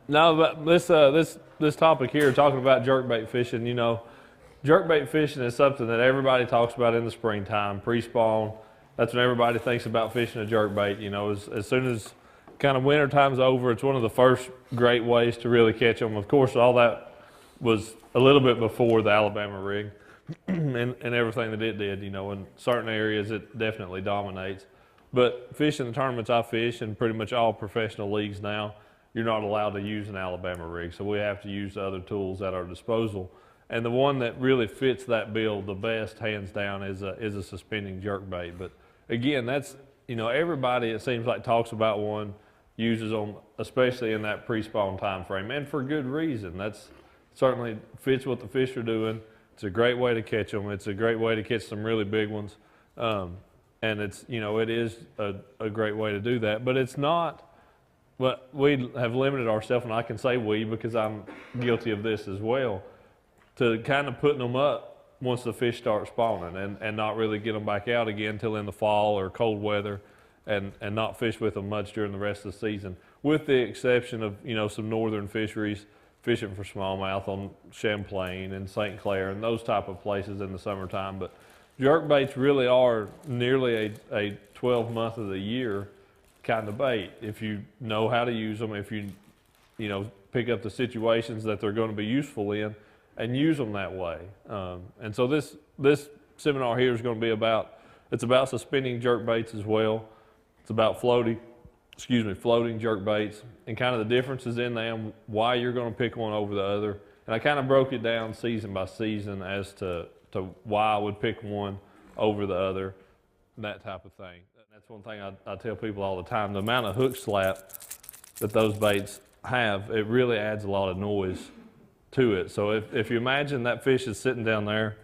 No, but this topic here, talking about jerkbait fishing, you know, jerkbait fishing is something that everybody talks about in the springtime, pre-spawn. That's when everybody thinks about fishing a jerkbait. You know, as soon as kind of winter time's over, it's one of the first great ways to really catch them. Of course, all that was a little bit before the Alabama rig and everything that it did. You know, in certain areas it definitely dominates. But fishing the tournaments I fish in pretty much all professional leagues now, you're not allowed to use an Alabama rig. So we have to use other tools at our disposal. And the one that really fits that bill the best, hands down, is a suspending jerkbait. But again, that's, you know, everybody, it seems like, talks about one, uses them, especially in that pre-spawn time frame, and for good reason. That's certainly fits what the fish are doing. It's a great way to catch them. It's a great way to catch some really big ones. And it's, you know, it is a great way to do that. But it's not, but we have limited ourselves, and I can say we because I'm guilty of this as well, to kind of putting them up once the fish start spawning and not really get them back out again until in the fall or cold weather, and not fish with them much during the rest of the season, with the exception of, you know, some northern fisheries fishing for smallmouth on Champlain and St. Clair and those type of places in the summertime. But jerkbaits really are nearly a 12-month of the year kind of bait if you know how to use them, if you know, pick up the situations that they're going to be useful in and use them that way. And so this seminar here is going to be about, it's about suspending jerkbaits as well. It's about floating jerkbaits and kind of the differences in them, why you're going to pick one over the other. And I kind of broke it down season by season as to why I would pick one over the other, that type of thing. That's one thing I tell people all the time. The amount of hook slap that those baits have, it really adds a lot of noise to it. So if you imagine that fish is sitting down there,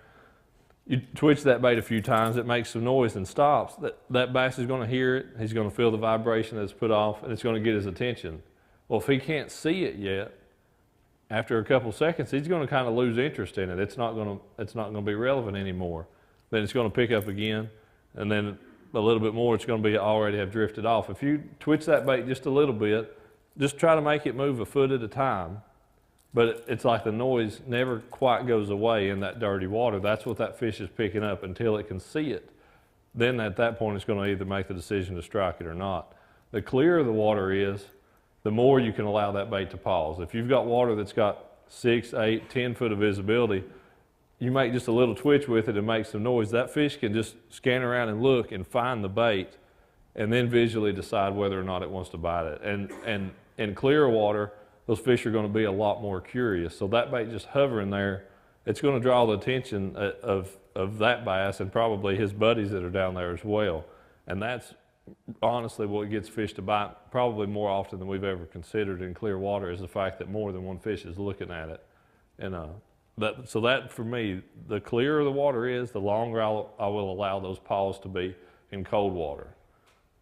you twitch that bait a few times, it makes some noise and stops. That bass is going to hear it, he's going to feel the vibration that's put off, and it's going to get his attention. Well, if he can't see it yet, after a couple seconds, he's going to kind of lose interest in it. It's not going to be relevant anymore. Then it's going to pick up again, and then a little bit more, it's going to be already have drifted off. If you twitch that bait just a little bit, just try to make it move a foot at a time. But it's like the noise never quite goes away in that dirty water. That's what that fish is picking up until it can see it. Then at that point, it's going to either make the decision to strike it or not. The clearer the water is, the more you can allow that bait to pause. If you've got water that's got 6, 8, 10 foot of visibility, you make just a little twitch with it and make some noise. That fish can just scan around and look and find the bait and then visually decide whether or not it wants to bite it. And in clearer water, those fish are going to be a lot more curious. So that bait just hovering there, it's going to draw the attention of that bass and probably his buddies that are down there as well. And that's honestly what gets fish to bite probably more often than we've ever considered in clear water, is the fact that more than one fish is looking at it. And so that for me, the clearer the water is, the longer I will allow those pause to be in cold water.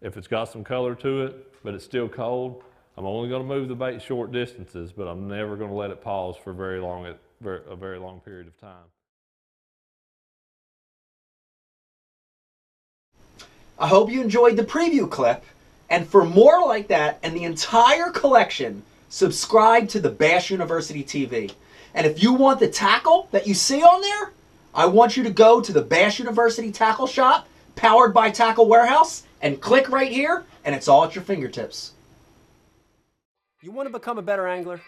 If it's got some color to it, but it's still cold, I'm only going to move the bait short distances, but I'm never going to let it pause for a very long period of time. I hope you enjoyed the preview clip, and for more like that and the entire collection, subscribe to the Bass University TV. And if you want the tackle that you see on there, I want you to go to the Bass University Tackle Shop, powered by Tackle Warehouse, and click right here, and it's all at your fingertips. You want to become a better angler?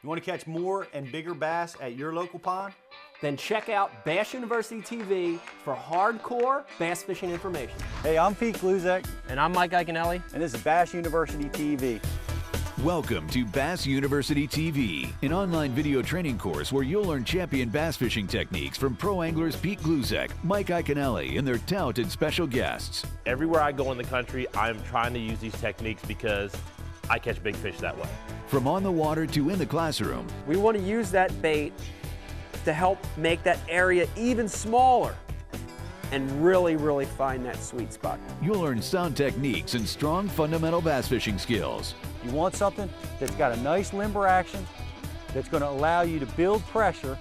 You want to catch more and bigger bass at your local pond? Then check out Bass University TV for hardcore bass fishing information. Hey, I'm Pete Gluzek. And I'm Mike Iaconelli. And this is Bass University TV. Welcome to Bass University TV, an online video training course where you'll learn champion bass fishing techniques from pro anglers Pete Gluzek, Mike Iaconelli, and their talented special guests. Everywhere I go in the country, I'm trying to use these techniques because I catch big fish that way. From on the water to in the classroom. We want to use that bait to help make that area even smaller and really find that sweet spot. You'll learn sound techniques and strong fundamental bass fishing skills. You want something that's got a nice limber action, that's going to allow you to build pressure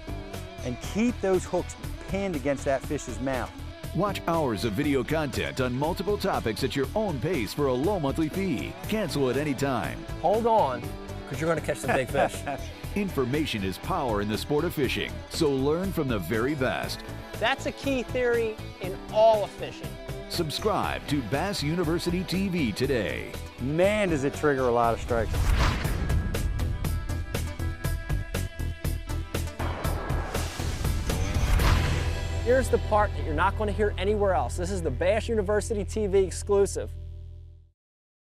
and keep those hooks pinned against that fish's mouth. Watch hours of video content on multiple topics at your own pace for a low monthly fee. Cancel at any time. Hold on, because you're going to catch some big fish. Information is power in the sport of fishing, so learn from the very best. That's a key theory in all of fishing. Subscribe to Bass University TV today. Man, does it trigger a lot of strikes. Here's the part that you're not going to hear anywhere else. This is the Bass University TV exclusive.